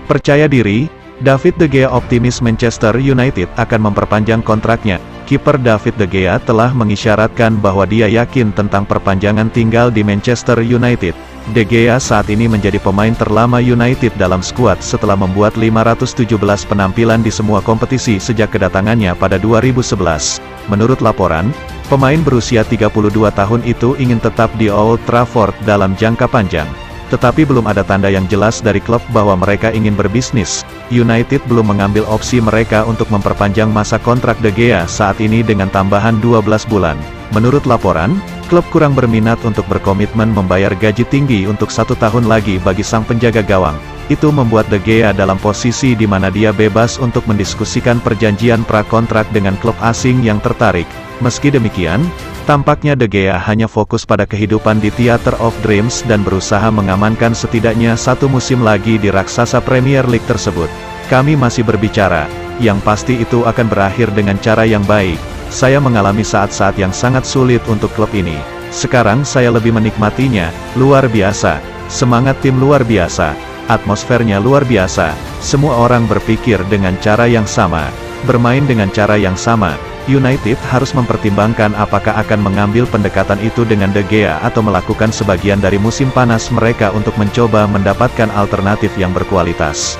Percaya diri, David De Gea optimis Manchester United akan memperpanjang kontraknya. Kiper David De Gea telah mengisyaratkan bahwa dia yakin tentang perpanjangan tinggal di Manchester United. De Gea saat ini menjadi pemain terlama United dalam skuad setelah membuat 517 penampilan di semua kompetisi sejak kedatangannya pada 2011. Menurut laporan, pemain berusia 32 tahun itu ingin tetap di Old Trafford dalam jangka panjang. Tetapi belum ada tanda yang jelas dari klub bahwa mereka ingin berbisnis. United belum mengambil opsi mereka untuk memperpanjang masa kontrak De Gea saat ini dengan tambahan 12 bulan. Menurut laporan, klub kurang berminat untuk berkomitmen membayar gaji tinggi untuk 1 tahun lagi bagi sang penjaga gawang. Itu membuat De Gea dalam posisi di mana dia bebas untuk mendiskusikan perjanjian prakontrak dengan klub asing yang tertarik. Meski demikian, tampaknya De Gea hanya fokus pada kehidupan di Theatre of Dreams dan berusaha mengamankan setidaknya 1 musim lagi di raksasa Premier League tersebut. Kami masih berbicara, yang pasti itu akan berakhir dengan cara yang baik. Saya mengalami saat-saat yang sangat sulit untuk klub ini. Sekarang saya lebih menikmatinya, luar biasa. Semangat tim luar biasa, atmosfernya luar biasa. Semua orang berpikir dengan cara yang sama, bermain dengan cara yang sama. United harus mempertimbangkan apakah akan mengambil pendekatan itu dengan De Gea atau melakukan sebagian dari musim panas mereka untuk mencoba mendapatkan alternatif yang berkualitas.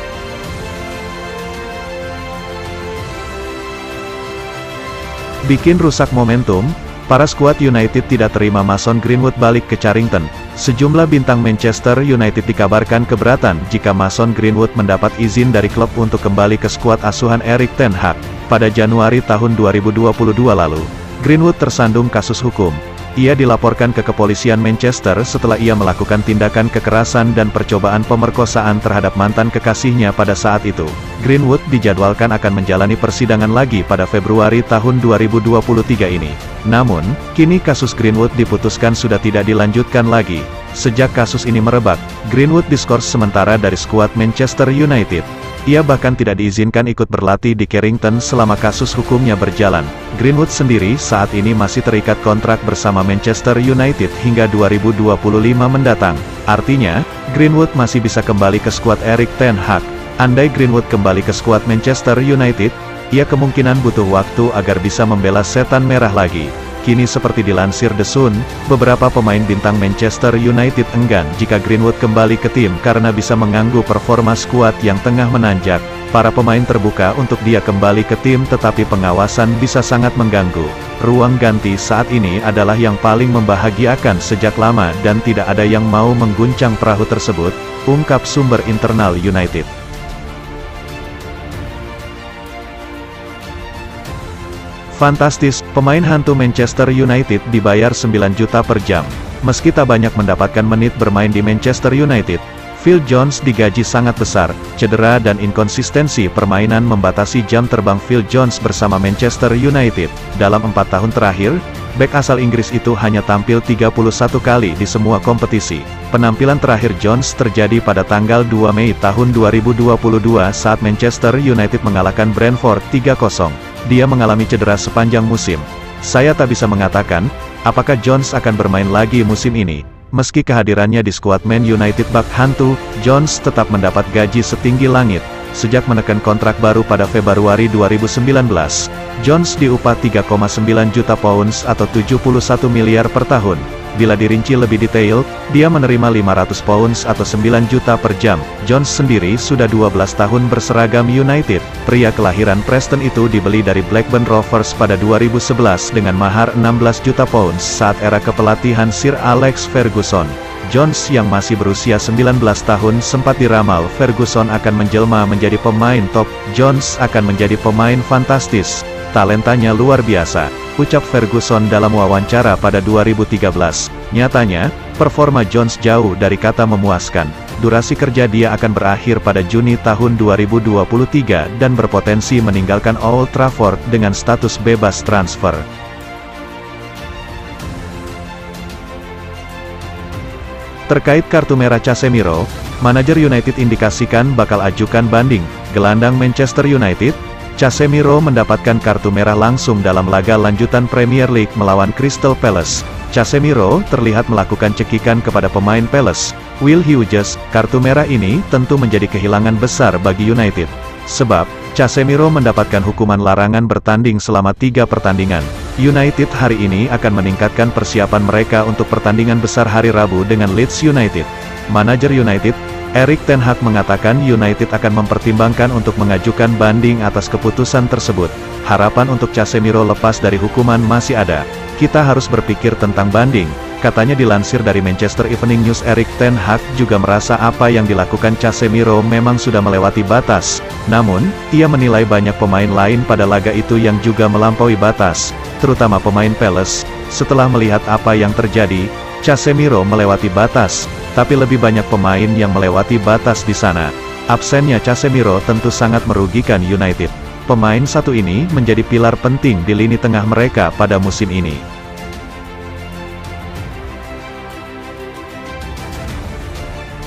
Bikin rusak momentum, para skuad United tidak terima Mason Greenwood balik ke Carrington. Sejumlah bintang Manchester United dikabarkan keberatan jika Mason Greenwood mendapat izin dari klub untuk kembali ke skuad asuhan Erik ten Hag. Pada Januari tahun 2022 lalu, Greenwood tersandung kasus hukum. Ia dilaporkan ke kepolisian Manchester setelah ia melakukan tindakan kekerasan dan percobaan pemerkosaan terhadap mantan kekasihnya pada saat itu. Greenwood dijadwalkan akan menjalani persidangan lagi pada Februari tahun 2023 ini. Namun, kini kasus Greenwood diputuskan sudah tidak dilanjutkan lagi. Sejak kasus ini merebak, Greenwood diskors sementara dari skuad Manchester United. Ia bahkan tidak diizinkan ikut berlatih di Carrington selama kasus hukumnya berjalan. Greenwood sendiri saat ini masih terikat kontrak bersama Manchester United hingga 2025 mendatang. Artinya, Greenwood masih bisa kembali ke skuad Erik ten Hag. Andai Greenwood kembali ke skuad Manchester United, ia kemungkinan butuh waktu agar bisa membela setan merah lagi. Kini seperti dilansir The Sun, beberapa pemain bintang Manchester United enggan jika Greenwood kembali ke tim karena bisa mengganggu performa skuad yang tengah menanjak. Para pemain terbuka untuk dia kembali ke tim tetapi pengawasan bisa sangat mengganggu. Ruang ganti saat ini adalah yang paling membahagiakan sejak lama dan tidak ada yang mau mengguncang perahu tersebut, ungkap sumber internal United. Fantastis, pemain hantu Manchester United dibayar 9 juta per jam. Meski tak banyak mendapatkan menit bermain di Manchester United, Phil Jones digaji sangat besar. Cedera dan inkonsistensi permainan membatasi jam terbang Phil Jones bersama Manchester United. Dalam 4 tahun terakhir, bek asal Inggris itu hanya tampil 31 kali di semua kompetisi. Penampilan terakhir Jones terjadi pada tanggal 2 Mei tahun 2022 saat Manchester United mengalahkan Brentford 3-0. Dia mengalami cedera sepanjang musim. Saya tak bisa mengatakan, apakah Jones akan bermain lagi musim ini. Meski kehadirannya di skuad Man United bak hantu, Jones tetap mendapat gaji setinggi langit. Sejak menekan kontrak baru pada Februari 2019, Jones diupah 3,9 juta pounds atau 71 miliar per tahun. Bila dirinci lebih detail, dia menerima 500 pounds atau 9 juta per jam. Jones sendiri sudah 12 tahun berseragam United. Pria kelahiran Preston itu dibeli dari Blackburn Rovers pada 2011 dengan mahar 16 juta pounds saat era kepelatihan Sir Alex Ferguson. Jones yang masih berusia 19 tahun sempat diramal Ferguson akan menjelma menjadi pemain top. Jones akan menjadi pemain fantastis. Talentanya luar biasa, ucap Ferguson dalam wawancara pada 2013. Nyatanya, performa Jones jauh dari kata memuaskan. Durasi kerja dia akan berakhir pada Juni tahun 2023 dan berpotensi meninggalkan Old Trafford dengan status bebas transfer. Terkait kartu merah Casemiro, manajer United indikasikan bakal ajukan banding. Gelandang Manchester United, Casemiro mendapatkan kartu merah langsung dalam laga lanjutan Premier League melawan Crystal Palace. Casemiro terlihat melakukan cekikan kepada pemain Palace, Will Hughes. Kartu merah ini tentu menjadi kehilangan besar bagi United. Sebab, Casemiro mendapatkan hukuman larangan bertanding selama 3 pertandingan. United hari ini akan meningkatkan persiapan mereka untuk pertandingan besar hari Rabu dengan Leeds United. Manajer United, Erik ten Hag mengatakan United akan mempertimbangkan untuk mengajukan banding atas keputusan tersebut. Harapan untuk Casemiro lepas dari hukuman masih ada. Kita harus berpikir tentang banding, katanya dilansir dari Manchester Evening News. Erik ten Hag juga merasa apa yang dilakukan Casemiro memang sudah melewati batas. Namun, ia menilai banyak pemain lain pada laga itu yang juga melampaui batas, terutama pemain Palace. Setelah melihat apa yang terjadi, Casemiro melewati batas, tapi lebih banyak pemain yang melewati batas di sana. Absennya Casemiro tentu sangat merugikan United. Pemain satu ini menjadi pilar penting di lini tengah mereka pada musim ini.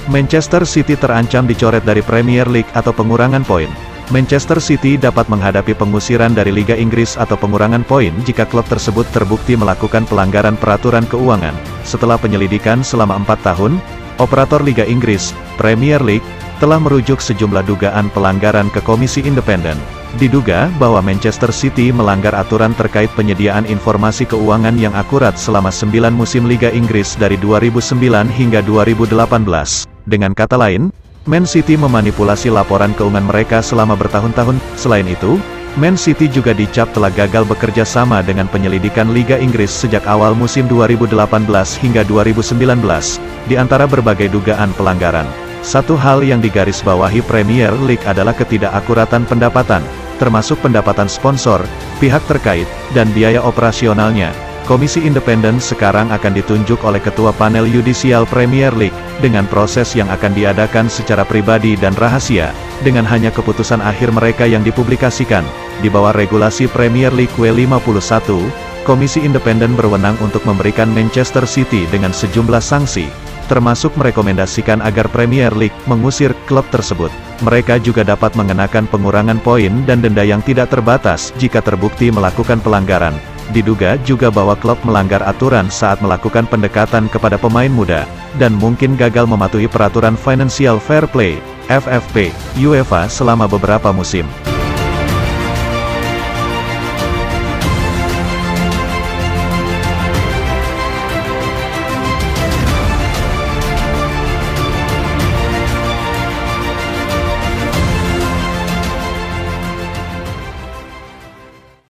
Manchester City terancam dicoret dari Premier League atau pengurangan poin. Manchester City dapat menghadapi pengusiran dari Liga Inggris atau pengurangan poin jika klub tersebut terbukti melakukan pelanggaran peraturan keuangan. Setelah penyelidikan selama 4 tahun, operator Liga Inggris, Premier League, telah merujuk sejumlah dugaan pelanggaran ke komisi independen. Diduga bahwa Manchester City melanggar aturan terkait penyediaan informasi keuangan yang akurat selama 9 musim Liga Inggris dari 2009 hingga 2018. Dengan kata lain, Man City memanipulasi laporan keuangan mereka selama bertahun-tahun. Selain itu, Man City juga dicap telah gagal bekerja sama dengan penyelidikan Liga Inggris sejak awal musim 2018 hingga 2019. Di antara berbagai dugaan pelanggaran, satu hal yang digarisbawahi Premier League adalah ketidakakuratan pendapatan, termasuk pendapatan sponsor, pihak terkait, dan biaya operasionalnya. Komisi independen sekarang akan ditunjuk oleh Ketua Panel Yudisial Premier League, dengan proses yang akan diadakan secara pribadi dan rahasia, dengan hanya keputusan akhir mereka yang dipublikasikan. Di bawah regulasi Premier League W51, Komisi Independen berwenang untuk memberikan Manchester City dengan sejumlah sanksi, termasuk merekomendasikan agar Premier League mengusir klub tersebut. Mereka juga dapat mengenakan pengurangan poin dan denda yang tidak terbatas jika terbukti melakukan pelanggaran. Diduga juga bahwa klub melanggar aturan saat melakukan pendekatan kepada pemain muda, dan mungkin gagal mematuhi peraturan Financial Fair Play, FFP, UEFA selama beberapa musim.